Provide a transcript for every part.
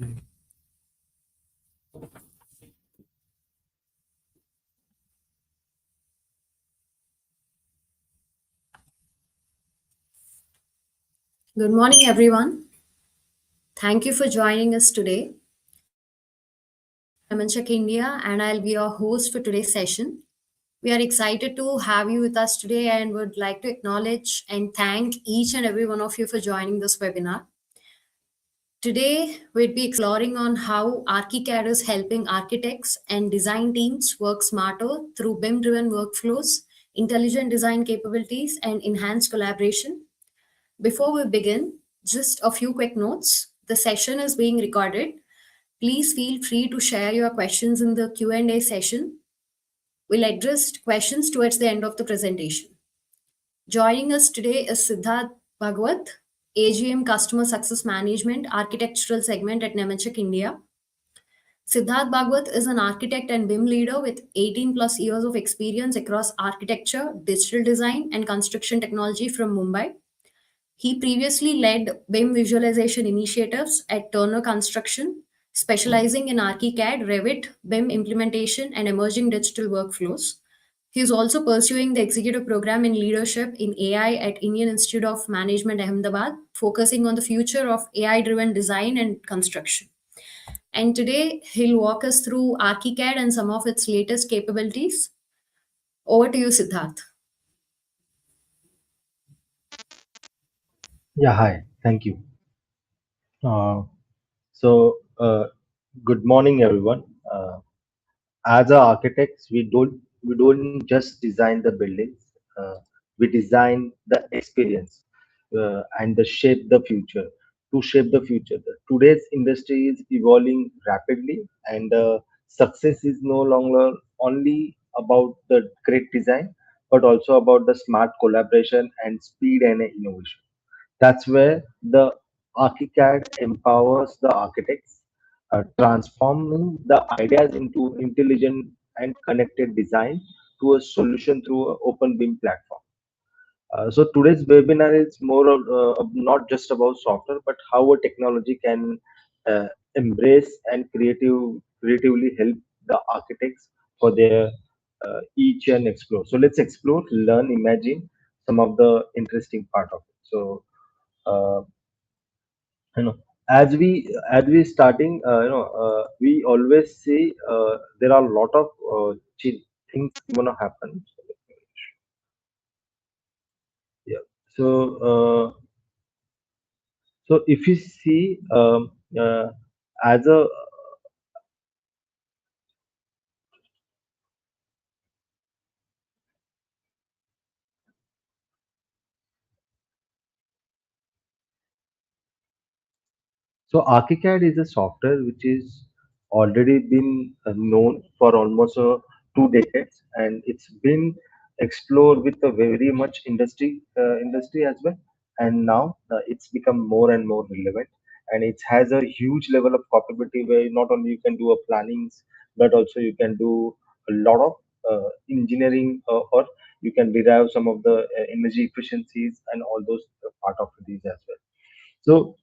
Good morning, everyone. Thank you for joining us today. Nemetschek India, and I'll be your host for today's session. We are excited to have you with us today and would like to acknowledge and thank each and every one of you for joining this webinar. Today, we'll be exploring on how Archicad is helping architects and design teams work smarter through BIM-driven workflows, intelligent design capabilities, and enhanced collaboration. Before we begin, just a few quick notes. The session is being recorded. Please feel free to share your questions in the Q&A session. We'll address questions towards the end of the presentation. Joining us today is Siddharth Bhagwat, AGM Customer Success Management, Architectural Segment at Nemetschek India. Siddharth Bhagwat is an architect and BIM leader with 18 plus years of experience across architecture, digital design, and construction technology from Mumbai. He previously led BIM visualization initiatives at Turner Construction, specializing in Archicad, Revit, BIM implementation, and emerging digital workflows. He is also pursuing the executive program in leadership in AI at Indian Institute of Management, Ahmedabad, focusing on the future of AI driven design and construction. And today, he'll walk us through Archicad and some of its latest capabilities. Over to you, Siddharth. Yeah, hi. Thank you. Uh, so, good morning, everyone. As architects, we don't just design the buildings. We design the experience and the shape the future. To shape the future, today's industry is evolving rapidly, and success is no longer only about the great design, but also about the smart collaboration and speed and innovation. That's where the Archicad empowers the architects, transforming the ideas into intelligent and connected design to a solution through an open BIM platform. So today's webinar is more of, not just about software, but how a technology can embrace and creatively help the architects for their each and explore. So let's explore, learn, imagine some of the interesting part of it. So uh, you know as we starting we always see there are a lot of things gonna happen. Yeah. So if you see as a So ArchiCAD is a software which is already been known for almost 2 decades, and it's been explored with a very much industry as well. And now it's become more and more relevant, and it has a huge level of capability where not only you can do a plannings, but also you can do a lot of engineering, or you can derive some of the energy efficiencies and all those part of these as well. So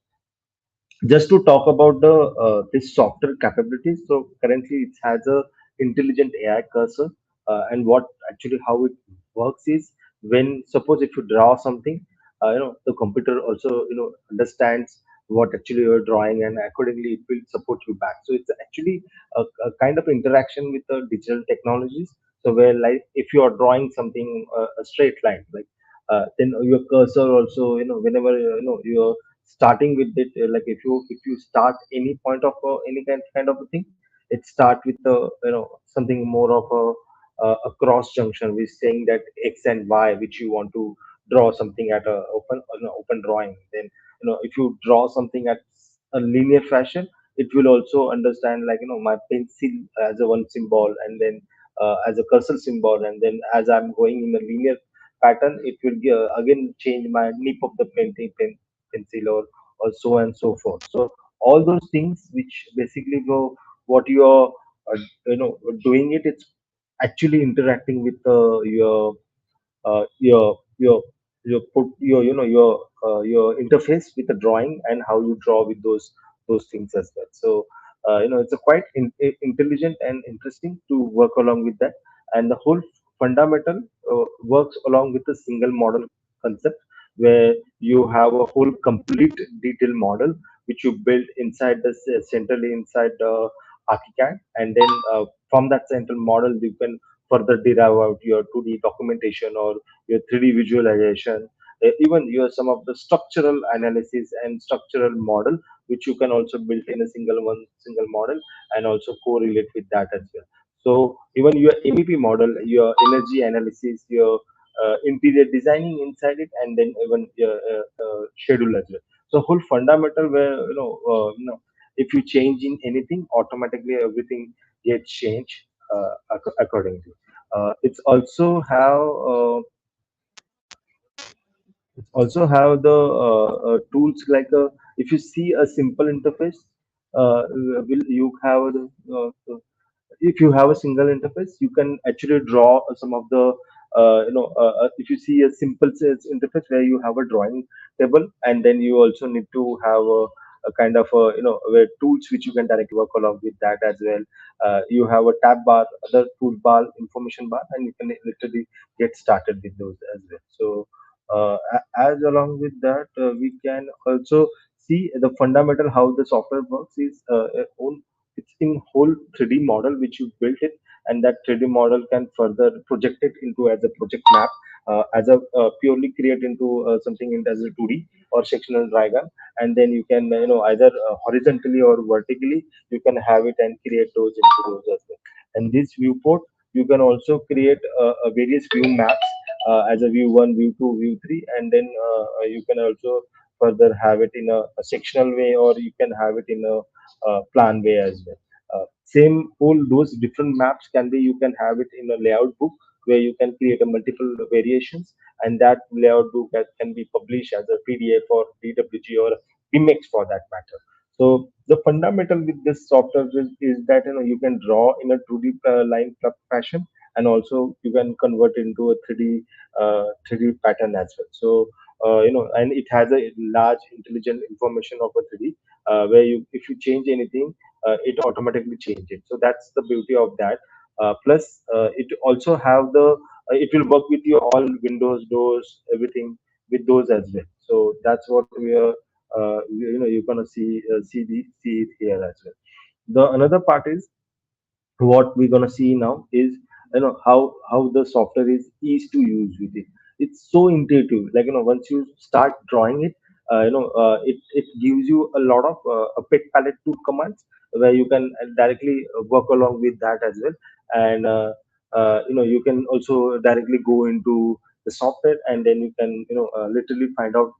just to talk about the this software capabilities. So currently it has a intelligent AI cursor, and what actually how it works is when suppose if you draw something, the computer also understands what actually you're drawing, and accordingly it will support you back. So it's actually a kind of interaction with the digital technologies. So where like if you are drawing something a straight line, like then your cursor also, whenever you're starting with it, like if you start any point of any kind of a thing, it start with something more of a cross junction with saying that x and y which you want to draw something at a open drawing. Then if you draw something at a linear fashion, it will also understand, like my pencil as a one symbol, and then as a cursor symbol, and then as I'm going in a linear pattern, it will again change my nip of the pencil, or so and so forth. So all those things which basically go what you are doing it, it's actually interacting with uh, your your your put your your interface with the drawing, and how you draw with those those things as well. So it's a quite intelligent and interesting to work along with that. And the whole fundamental works along with a single model concept, where you have a whole complete detail model which you build inside the centrally inside the ArchiCAD, and then from that central model you can further derive out your 2D documentation or your 3D visualization, even your some of the structural analysis and structural model, which you can also build in a single model, and also correlate with that as well. So even your MEP model, your energy analysis, your interior designing inside it, and then even your schedule as well. So whole fundamental where if you change in anything, automatically everything gets changed accordingly. It's also how the tools like if you see a simple interface, will you have the if you have a single interface, you can actually draw some of the if you see a simple sales interface where you have a drawing table, and then you also need to have a kind of where tools which you can directly work along with that as well. You have a tab bar, other toolbar, information bar, and you can literally get started with those as well. So as along with that, we can also see the fundamental how the software works is own it's in whole 3D model which you built it, and that 3D model can further project it into as a project map, as a purely create into something in as a 2D or sectional diagram, and then you can either horizontally or vertically you can have it and create those into those as well. And this viewport you can also create a various view maps as a view 1, view 2, view 3, and then you can also further have it in a sectional way, or you can have it in a plan way as well. Same all those different maps can be you can have it in a layout book where you can create a multiple variations, and that layout book can be published as a PDF or DWG or PMX for that matter. So the fundamental with this software is that you can draw in a 2D line fashion, and also you can convert into a 3D pattern as well. So and it has a large intelligent information of a 3D, where you if you change anything, it automatically change it. So that's the beauty of that. Plus, it also have the it will work with your all windows, doors, everything with those as well. So that's what we are. You're gonna see it here as well. The another part is what we're gonna see now is how the software is easy to use with it. It's so intuitive. Like once you start drawing it, it gives you a lot of a pick palette tool commands where you can directly work along with that as well. And you can also directly go into the software, and then you can literally find out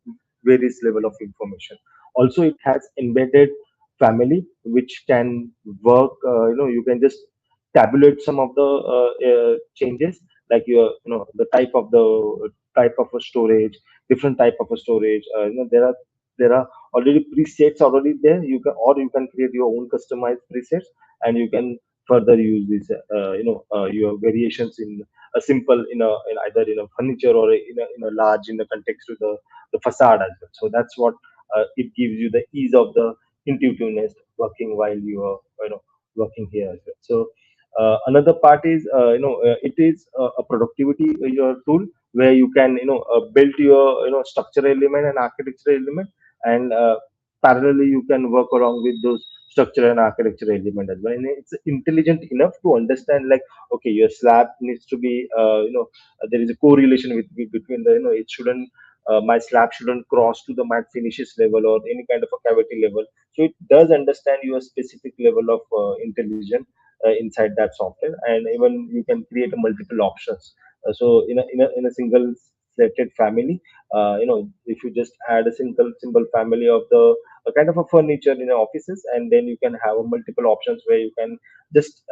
various level of information. Also, it has embedded family which can work. You can just tabulate some of the changes, like the type of a storage, different type of a storage. There are already presets already there. You can or you can create your own customized presets, and you can further use this your variations in a simple in either in a furniture or in a large in the context to the facade as well. So that's what it gives you the ease of the intuitiveness working while you are working here as well. So another part is it is a productivity your tool where you can build your structural element and architectural element, and parallelly you can work along with those structural and architectural element as well. And it's intelligent enough to understand, like, okay, your slab needs to be there is a correlation between the it shouldn't my slab shouldn't cross to the matte finishes level or any kind of a cavity level. So it does understand your specific level of intelligence inside that software, and even you can create multiple options. So in a single selected family, if you just add a single simple family of the a kind of a furniture in offices, and then you can have a multiple options where you can just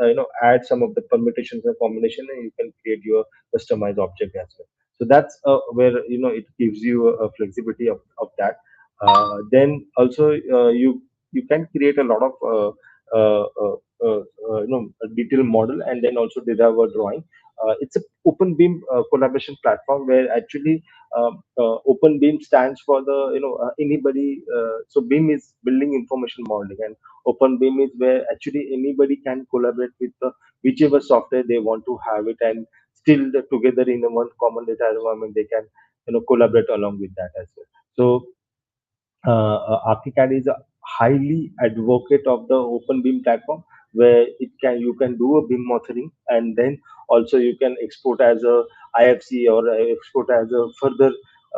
add some of the permutations and combination, and you can create your customized object as well. So that's where it gives you a flexibility of that. Then also you can create a lot of a detailed model, and then also derive a drawing. It's a open beam collaboration platform where actually open beam stands for the anybody. So beam is building information modeling, and open beam is where actually anybody can collaborate with whichever software they want to have it, and still together in a one common data environment they can collaborate along with that as well. So Archicad is a highly advocate of the open beam platform, where it can you can do a beam authoring, and then also you can export as a IFC or export as a further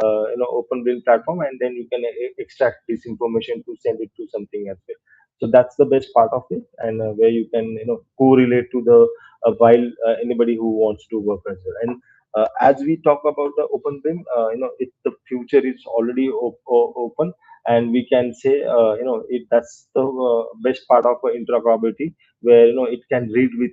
open beam platform, and then you can extract this information to send it to something as well. So that's the best part of it, and where you can correlate to the while anybody who wants to work as well. And as we talk about the open beam, the future is already open, and we can say that's the best part of interoperability, where it can read with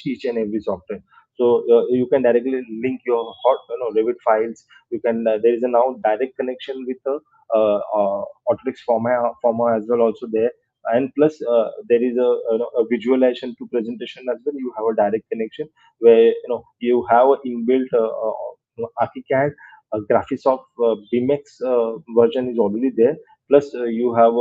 each and every software. So you can directly link your hot Revit files. You can there is a now direct connection with the Autodesk format as well also there. And plus there is a visualization to presentation as well. You have a direct connection where you have a inbuilt Archicad, Graphisoft BMX version is already there. Plus you have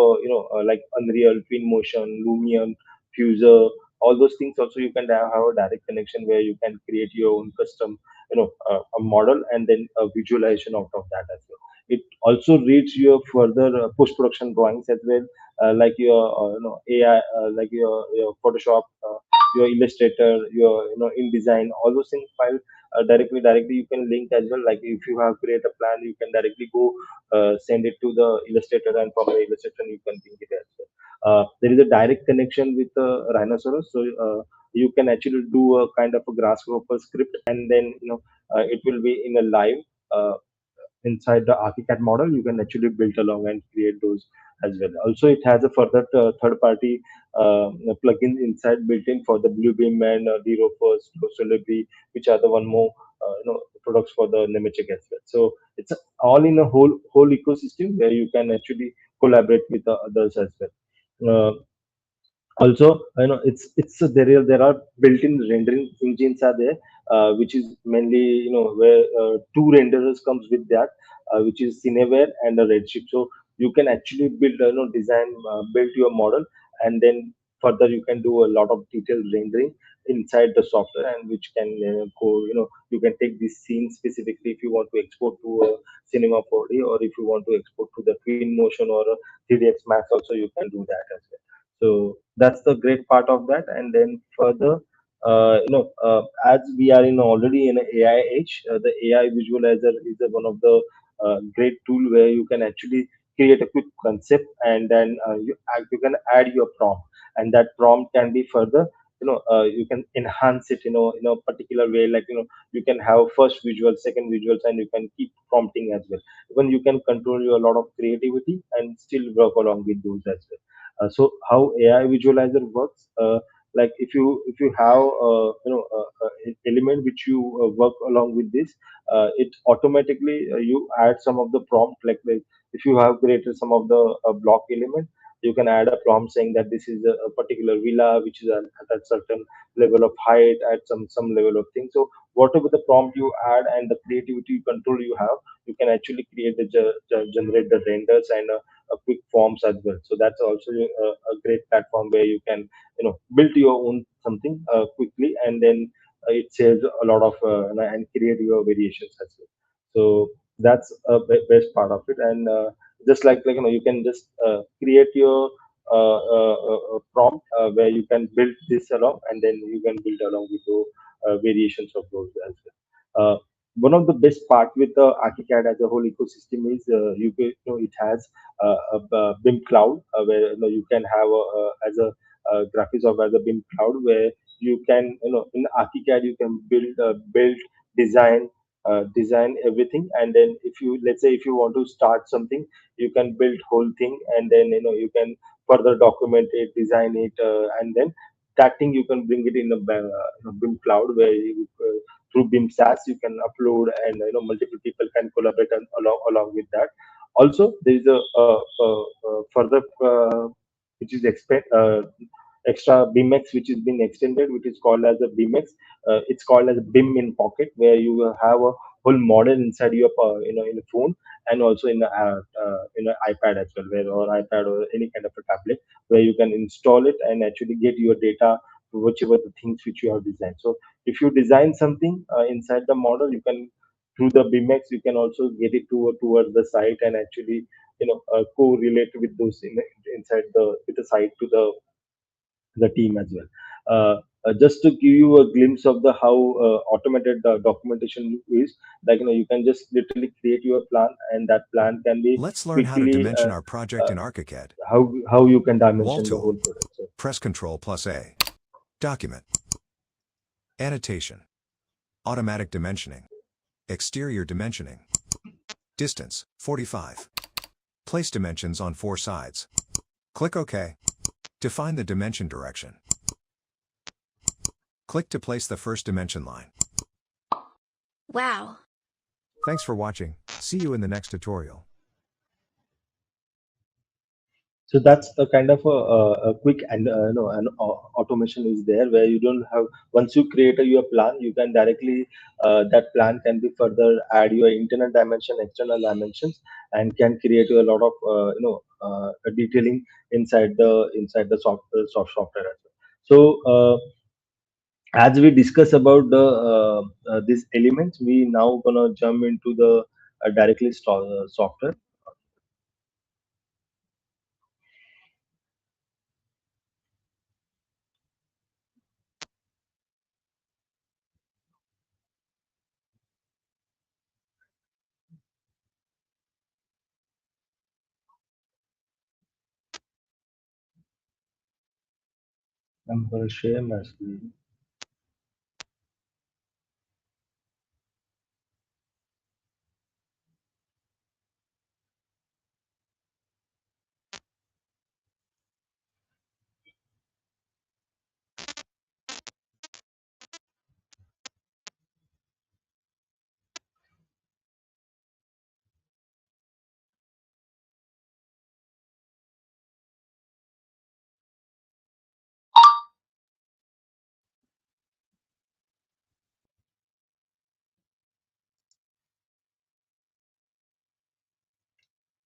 like Unreal, Twinmotion, Lumion, Fuser, all those things also you can have a direct connection where you can create your own custom a model, and then a visualization out of that as well. It also reads your further post production drawings as well, like your AI, like your Photoshop, your Illustrator, your InDesign, all those things file directly you can link as well. Like if you have create a plan, you can directly go send it to the Illustrator, and from the Illustrator you can link it as well. There is a direct connection with Rhinoceros, so you can actually do a kind of a grasshopper script, and then it will be in a live inside the Archicad model. You can actually build along and create those as well. Also, it has a further third-party plugin inside built in for the Bluebeam and the Ropers, Solibri, which are the one more products for the Nemetschek as well. So it's all in a whole ecosystem where you can actually collaborate with the others as well. Also there are built-in rendering engines are there, which is mainly where two renderers comes with that, which is Cineware and a Redshift. So you can actually build design, build your model, and then further you can do a lot of detailed rendering inside the software, and which can go you can take this scene specifically if you want to export to a Cinema 4D, or if you want to export to the Twinmotion or a 3ds Max also, you can do that as well. So that's the great part of that. And then further, as we are in already in an AI age, the AI visualizer is one of the great tool where you can actually create a quick concept, and then you can add your prompt, and that prompt can be further you can enhance it in a particular way, like you can have first visual, second visuals, and you can keep prompting as well. Even you can control your lot of creativity and still work along with those as well. So how AI visualizer works, like if you have element which you work along with this, it automatically you add some of the prompt, like if you have created some of the block element, you can add a prompt saying that this is a particular villa which is at a certain level of height, at some level of thing. So whatever the prompt you add and the creativity control you have, you can actually create the generate the renders and quick forms as well. So that's also a great platform where you can build your own something quickly, and then it saves a lot of and create your variations as well. So that's a best part of it. And just like you can just create your prompt where you can build this along, and then you can build along with the variations of those as well. One of the best part with the Archicad as a whole ecosystem is it has a BIM cloud, where you can have as a graphics of as a BIM cloud, where you can in Archicad you can build design design everything, and then if you let's say if you want to start something, you can build whole thing, and then you can further document it, design it, and then that thing you can bring it in a BIM cloud, where through BIM SaaS you can upload, and multiple people can collaborate along with that. Also, there is a further which is extra BIMX which is being extended, which is called as a BIMX. It's called as BIM in pocket, where you will have a whole model inside your in a phone, and also in an iPad as well, where or iPad or any kind of a tablet, where you can install it and actually get your data to whichever the things which you have designed. So if you design something inside the model, you can through the BIMX you can also get it towards the site and actually correlate with those inside the site to the team as well. Just to give you a glimpse of the how automated the documentation is, like you can just literally create your plan, and that plan can be Let's learn how to quickly dimension our project uh, in Archicad. how you can Wall dimension the tool. whole product. So Press Ctrl plus A. Document. Annotation. Automatic dimensioning. Exterior dimensioning. Distance, 45. Place dimensions on 4 sides. Click OK. Define the dimension direction. Click to place the first dimension line. Wow. Thanks for watching. See you in the next tutorial. so that's a kind of a quick and automation is there, where you don't have, once you create your plan, you can directly that plan can be further add your internal dimension, external dimensions, and can create a lot of detailing inside the software as well. So as we discuss about the these elements, we now gonna jump into the directly software. I'm gonna share my screen.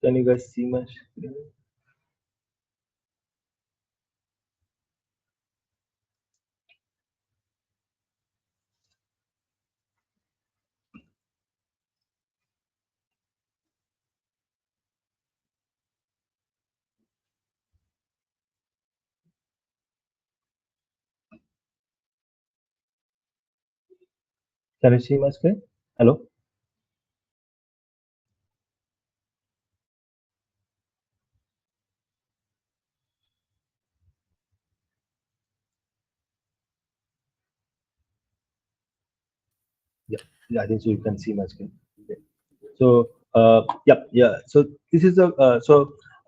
Can you guys see my screen? Can you see my screen? Hello? Yeah, yeah, I think so. You can see my screen. Okay. So, yeah. So this is a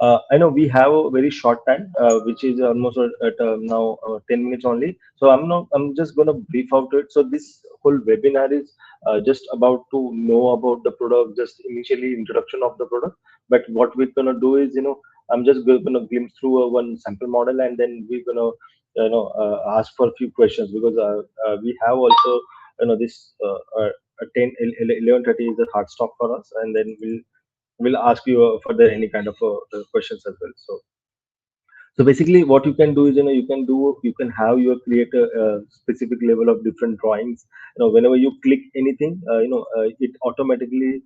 I know we have a very short time, which is almost at now 10 minutes only. So I'm just gonna brief out it. So this whole webinar is just about to know about the product, just initially introduction of the product. But what we're gonna do is, I'm just gonna glimpse through one sample model, and then we're gonna ask for a few questions, because we have also this 10 11:30 is a hard stop for us, and then we'll ask you further any kind of questions as well. So basically, what you can do is, you can have your create a specific level of different drawings. Whenever you click anything, it automatically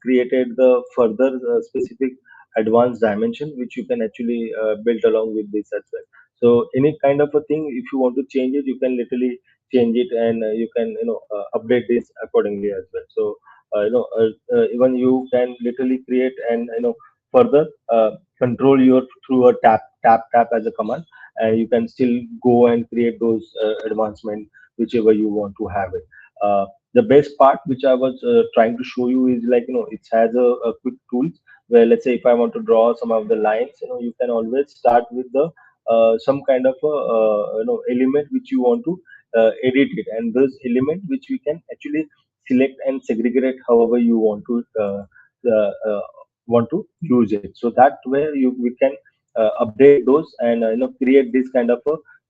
created the further specific advanced dimension, which you can actually build along with this as well. So any kind of a thing, if you want to change it, you can literally change it, and you can update this accordingly as well. So even you can literally create and further control your through a tap as a command, and you can still go and create those advancement whichever you want to have it. The best part which I was trying to show you is, like, it has a quick tools, where, let's say, if I want to draw some of the lines, you can always start with the some kind of a element which you want to edit it, and this element which we can actually select and segregate however you want to use it. So that way we can update those and create this kind of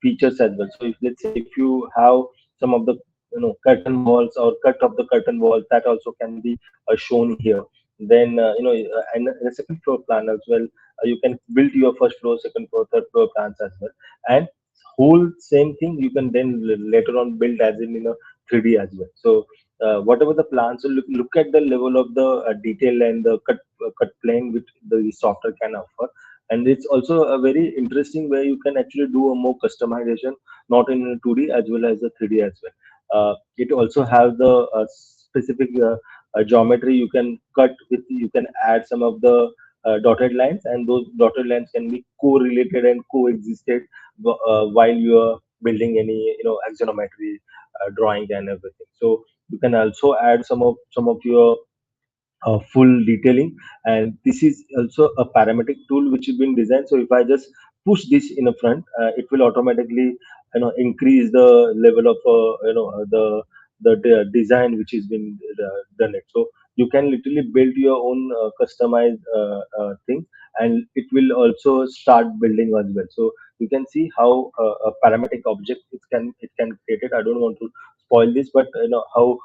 features as well. So if, let's say, if you have some of the curtain walls or cut of the curtain walls, that also can be shown here. Then and in a second floor plan as well, you can build your first floor, second floor, third floor plans as well. And whole same thing you can then later on build as in 3D as well. So whatever the plans, so look at the level of the detail and the cut plane which the software can offer. And it's also a very interesting where you can actually do a more customization, not in 2D as well as the 3D as well. It also has the specific geometry you can cut with. You can add some of the dotted lines, and those dotted lines can be correlated and coexisted while you are building any axonometry drawing and everything. So you can also add some of your full detailing. And this is also a parametric tool which has been designed. So if I just push this in the front, it will automatically increase the level of design which has been done it. So you can literally build your own customized thing, and it will also start building as well. So you can see how a parametric object it can create it. I don't want to spoil this, but how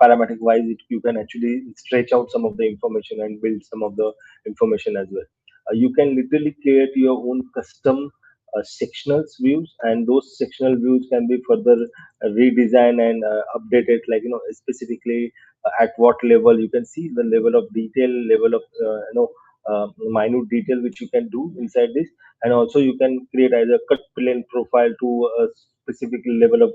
parametric wise you can actually stretch out some of the information and build some of the information as well. You can literally create your own custom sectional views, and those sectional views can be further redesigned and updated, like specifically at what level you can see the level of detail, level of minute detail which you can do inside this. And also you can create either cut plane profile to a specific level of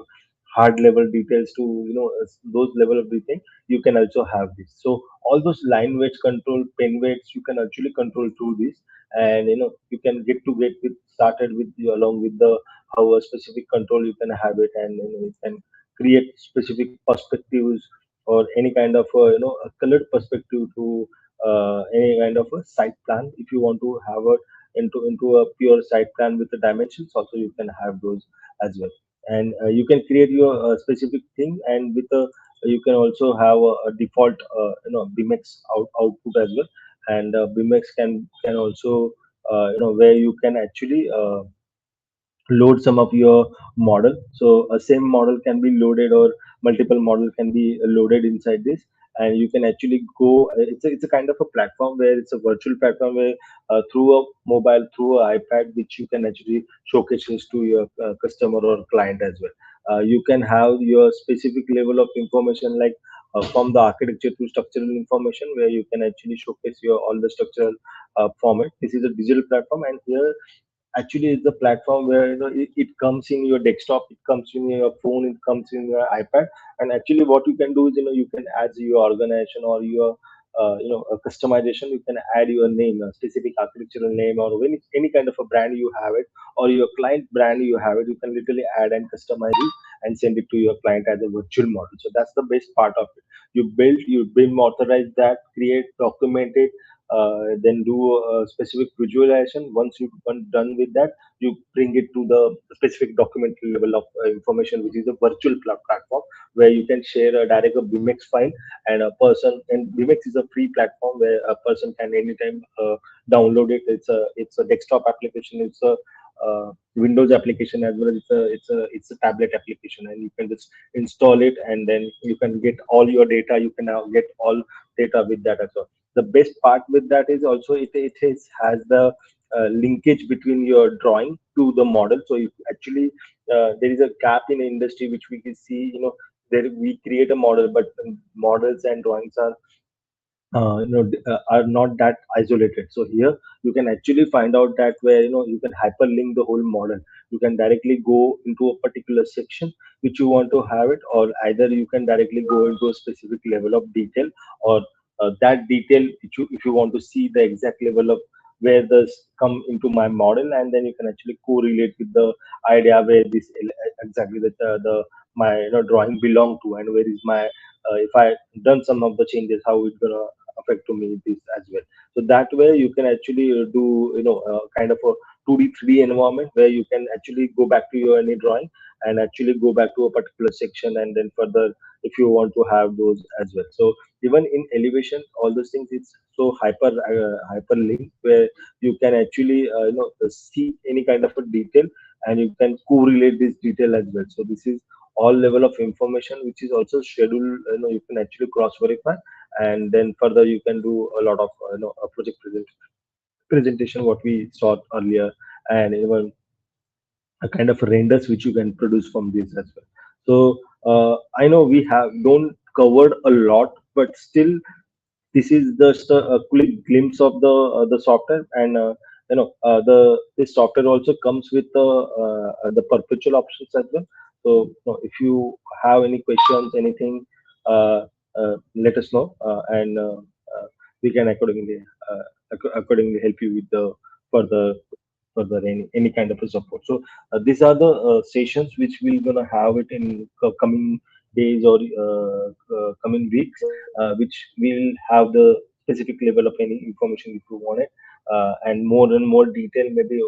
hard level details to those level of detail. You can also have this. So all those line weights control, pen weights, you can actually control through this. And you can get with started with you along with the how a specific control you can have it. And you can create specific perspectives or any kind of a colored perspective to any kind of a site plan. If you want to have a into a pure site plan with the dimensions, also you can have those as well. And you can create your specific thing, and with a you can also have a default bmx output as well. And bmx can also where you can actually load some of your model. So a same model can be loaded, or multiple model can be loaded inside this. And you can actually go, it's a kind of a platform where it's a virtual platform where through a mobile, through a ipad, which you can actually showcase this to your customer or client as well. You can have your specific level of information, like from the architecture to structural information, where you can actually showcase your all the structural format. This is a digital platform, and here actually it's the platform where it comes in your desktop, it comes in your phone, it comes in your ipad. And actually what you can do is you can add your organization or your a customization. You can add your name, a specific architectural name, or any kind of a brand you have it, or your client brand you have it. You can literally add and customize it and send it to your client as a virtual model. So that's the best part of it. You build, authorize that, create, document it, then do a specific visualization. Once you've done with that, you bring it to the specific document level of information, which is a virtual platform where you can share a direct a bmx file. And a person, and bmx is a free platform where a person can anytime download it. It's a desktop application, it's a windows application as well as it's a tablet application, and you can just install it, and then you can get all your data. You can now get all data with that as well. The best part with that is also has the linkage between your drawing to the model. So if actually there is a gap in the industry which we can see, there we create a model, but models and drawings are not that isolated. So here you can actually find out that where you can hyperlink the whole model. You can directly go into a particular section which you want to have it, or either you can directly go into a specific level of detail, or that detail which if you want to see the exact level of where this come into my model. And then you can actually correlate with the idea where this exactly the my drawing belong to, and where is my if I done some of the changes, how it's gonna affect to me this as well. So that way you can actually do kind of a 2D 3D environment where you can actually go back to your any drawing and actually go back to a particular section, and then further if you want to have those as well. So even in elevation, all those things, it's so hyperlinked where you can actually see any kind of a detail, and you can correlate this detail as well. So this is all level of information which is also schedule, you can actually cross verify, and then further you can do a lot of a project presentation what we saw earlier, and even a kind of renders which you can produce from this as well. So I know we have don't covered a lot, but still this is just a quick glimpse of the software. And the this software also comes with the perpetual options as well. So if you have any questions, anything, uh, let us know, and we can accordingly help you with the further any kind of a support. So these are the sessions which we're gonna have it in coming days or coming weeks, which will have the specific level of any information if you want it, and more detail maybe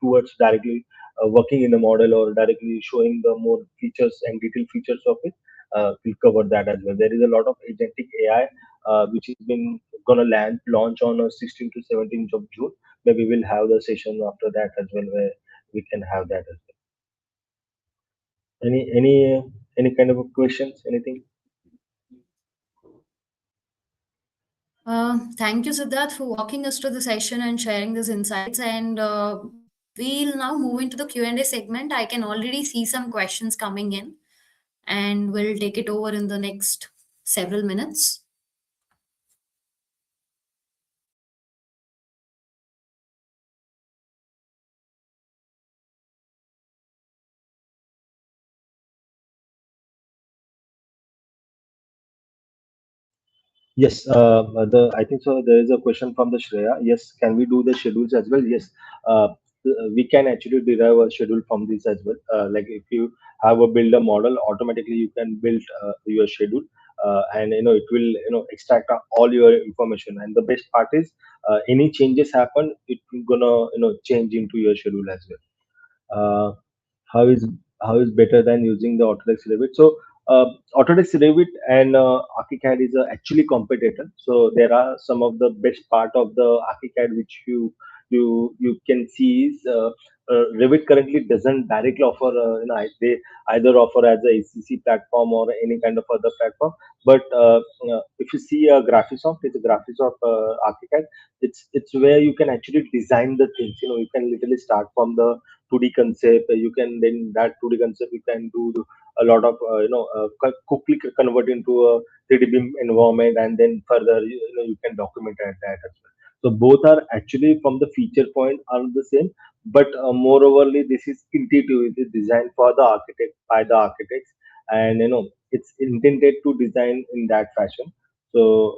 towards directly working in the model or directly showing the more features and detailed features of it. We'll cover that as well. There is a lot of agentic AI which has been gonna launch on 16th to 17th of June. Maybe we'll have the session after that as well where we can have that as well. Any kind of questions, anything? Thank you, Siddharth, for walking us through the session and sharing these insights. And we'll now move into the Q&A segment. I can already see some questions coming in, and we'll take it over in the next several minutes. Yes, I think so. There is a question from the Shreya. Yes, can we do the schedules as well? Yes, we can actually derive a schedule from this as well. Like if you have a build a model, automatically you can build your schedule, and it will extract all your information. And the best part is, any changes happen, it will gonna change into your schedule as well. How is better than using the Autodesk Revit? So Autodesk Revit and Archicad is actually competitor. So there are some of the best part of the Archicad which you can see is Revit currently doesn't directly offer. They either offer as a ACC platform or any kind of other platform. But if you see a Graphisoft, it's a Graphisoft Archicad. It's where you can actually design the things. You can literally start from the 2D concept. You can then that 2D concept you can do a lot of quickly convert into a 3D BIM environment, and then further you can document that as well. So both are actually from the feature point are the same, but moreoverly this is intuitive. It is designed for the architect by the architects, and it's intended to design in that fashion. So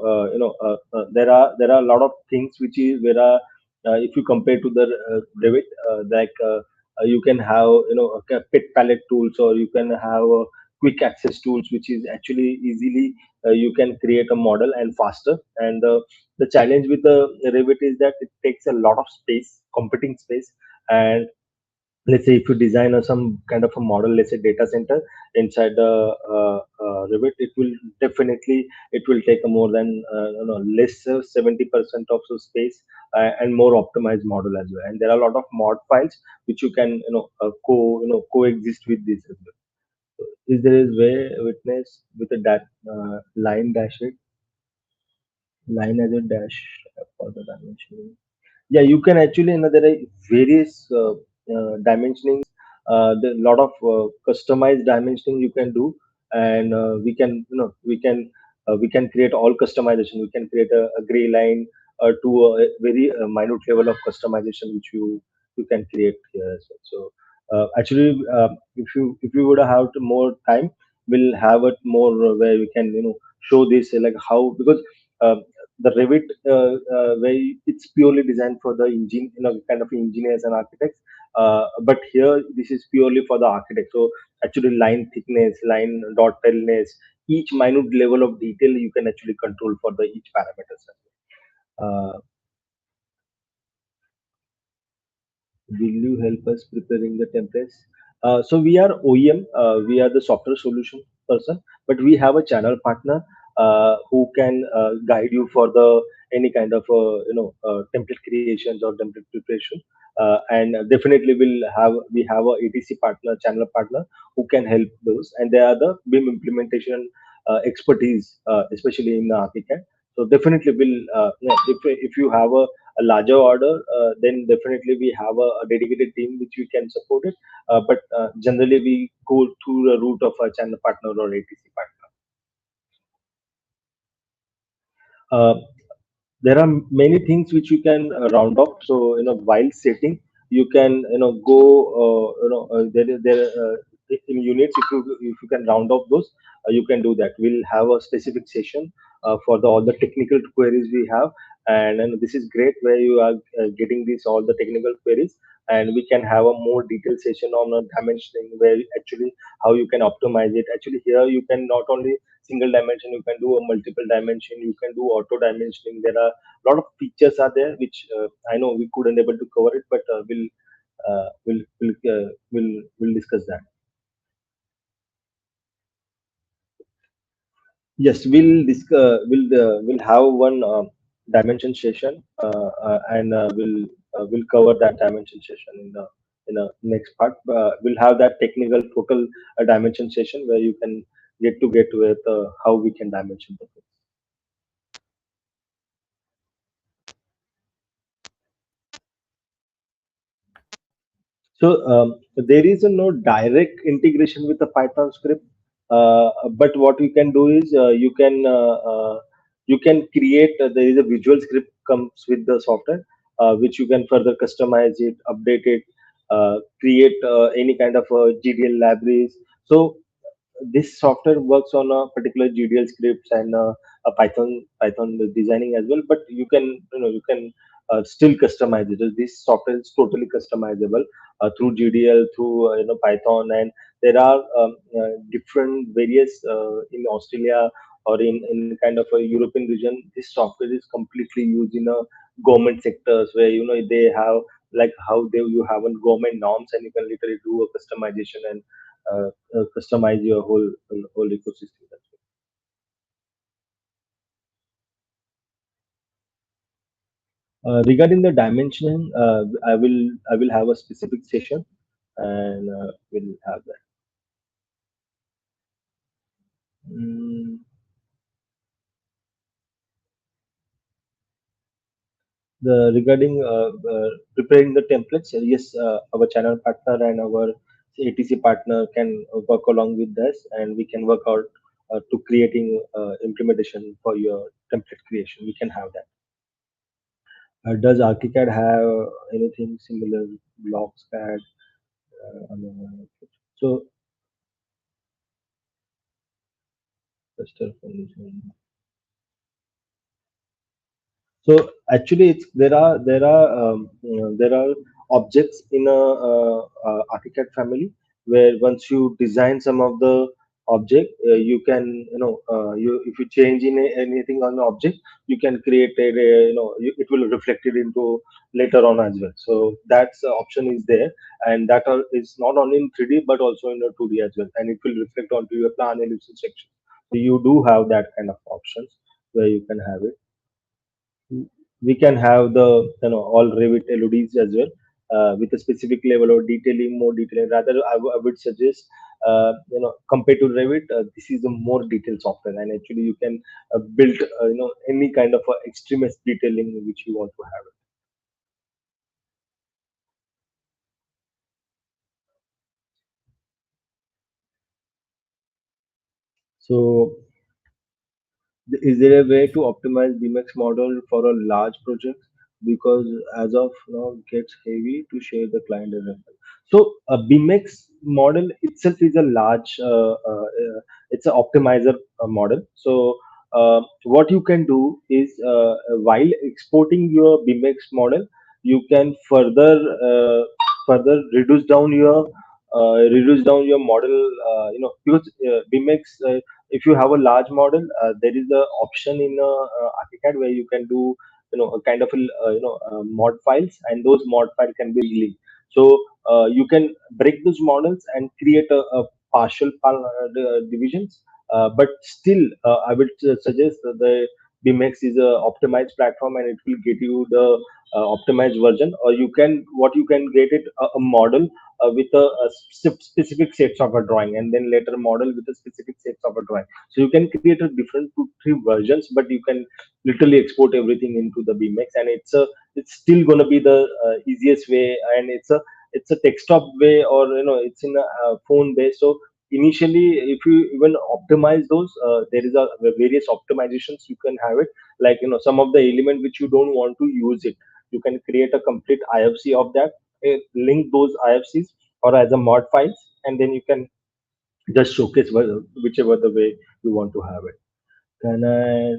there are a lot of things which is where if you compare to the Revit, you can have a pet palette tools, or you can have quick access tools which is actually easily you can create a model and faster. And the challenge with the Revit is that it takes a lot of space, computing space. And let's say if you design some kind of a model, let's say data center inside the Revit, it will definitely it will take a more than less 70% of the space, and more optimized model as well. And there are a lot of mod files which you can coexist with this as well. So is there is way witness with a line dash it, line as a dash for the dimension? Yeah, you can actually there are various dimensionings. There a lot of customized dimensioning you can do. And we can create all customization. We can create a gray line to a very minute level of customization which you can create here as well. So actually, if you would have more time, we'll have it more where we can show this like how, because uh, the Revit where it's purely designed for the engine, kind of engineers and architects. But here this is purely for the architect. So actually, line thickness, line dot tailness, each minute level of detail you can actually control for the each parameters. Will you help us preparing the templates? So we are OEM, we are the software solution person, but we have a channel partner who can guide you for the any kind of template creations or template preparation. And definitely we have a ATC partner, channel partner who can help those, and they are the BIM implementation expertise, especially in ArchiCAD. So definitely will yeah, if you have a larger order, then definitely we have a dedicated team which we can support it. But generally, we go through the route of a channel partner or ATC partner. There are many things which you can round up. So while setting, you can go in units. If you can round up those, you can do that. We'll have a specific session for all the technical queries we have, and this is great where you are getting these all the technical queries, and we can have a more detailed session on dimensioning where actually how you can optimize it. Actually, here you can not only single dimension, you can do a multiple dimension, you can do auto dimensioning. There are a lot of features are there which I know we couldn't able to cover it, but we'll discuss that. Yes, we'll have one dimension session, and we'll cover that dimension session in the next part. We'll have that technical total dimension session where you can get with how we can dimension the things. So there is no direct integration with the Python script, but what you can do is you can create. There is a visual script comes with the software, which you can further customize it, update it, create any kind of GDL libraries. So this software works on a particular GDL scripts and a Python designing as well. But you can still customize it. This software is totally customizable through GDL, through Python, and there are different various in Australia or in kind of a European region. This software is completely used in a government sectors where they have like how you have a government norms, and you can literally do a customization and customize your whole ecosystem. Regarding the dimensioning, I will have a specific session, and we'll have that. Mm, the regarding preparing the templates, yes, our channel partner and our ATC partner can work along with us, and we can work out to creating implementation for your template creation. We can have that. Does ArchiCAD have anything similar, BlocksCAD? So, cluster condition. So actually, there are objects in a ArchiCAD family where once you design some of the object, you can you if you change anything on the object, you can create it will reflect it into later on as well. So that's option is there, and is not only in 3D but also in the 2D as well, and it will reflect onto your plan ellipsis section. So you do have that kind of options where you can have it. We can have the all Revit LODs as well, with a specific level of detailing, more detailing. Rather, I would suggest compared to Revit, this is a more detailed software, and actually you can build any kind of extremist detailing which you want to have. So is there a way to optimize BMX model for a large project? Because as of now, it gets heavy to share the client data. So a BMX model itself is a large, it's an optimizer model. So what you can do is while exporting your BMX model, you can further reduce down your model. Because BMX, if you have a large model, there is a option in ArchiCAD where you can do a kind of mod files, and those mod file can be linked. So you can break those models and create a partial divisions. But still, I would suggest that the BMX is a optimized platform, and it will get you the optimized version. Or you can, what you can get it a model with a specific sets of a drawing, and then later model with a specific sets of a drawing. So you can create a different two three versions, but you can literally export everything into the BMX, and it's still going to be the easiest way, and it's a desktop way, or it's in a phone base. So initially, if you even optimize those, there is a various optimizations you can have it, like some of the element which you don't want to use it, you can create a complete IFC of that, link those IFCs or as a mod files, and then you can just showcase whichever the way you want to have it. Can I?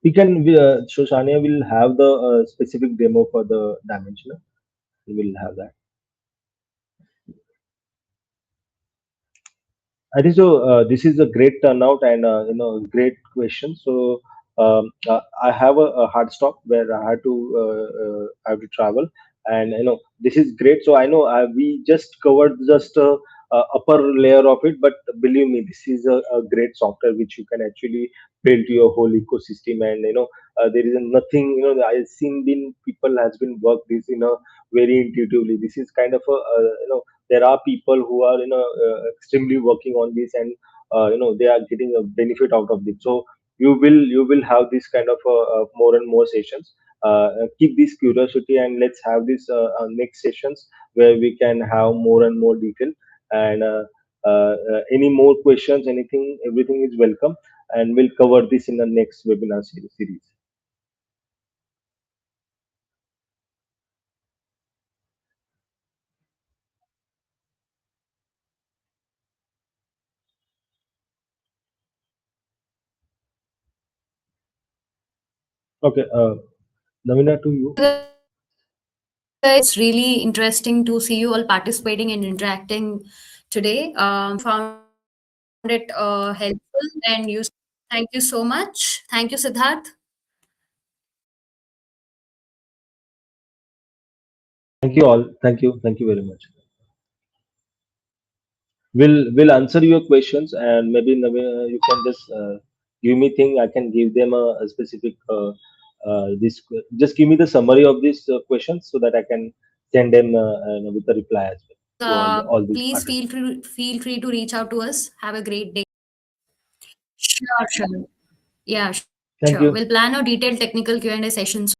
We can. Shoshania will have the specific demo for the dimensioner. We will have that. I think so. This is a great turnout, and great question. So I have a hard stop where I have to travel, and this is great. So I know we just covered just a upper layer of it, but believe me, this is a great software which you can actually build your whole ecosystem, and there is nothing. I've seen been people has been work this very intuitively. This is kind of there are people who are extremely working on this, and they are getting a benefit out of it. So you will have this kind of more and more sessions. Keep this curiosity, and let's have this next sessions where we can have more and more detail, and any more questions, anything, everything is welcome, and we'll cover this in the next webinar series. Okay, Navina, to you. Thank you guys. It was really interesting to see you all participating and interacting today. I hope you found it helpful and useful. Thank you so much. Thank you, Siddharth. Thank you all. Thank you very much. We'll answer your questions, and maybe Naveen, you can just give me thing. I can give them a specific just give me the summary of these questions so that I can send them with the reply as well Yes, to all these please participants. feel free to reach out to us. Have a great day. Sure, sure. Yeah, sure. We'll Thank plan a you. detailed technical Q&A session soon.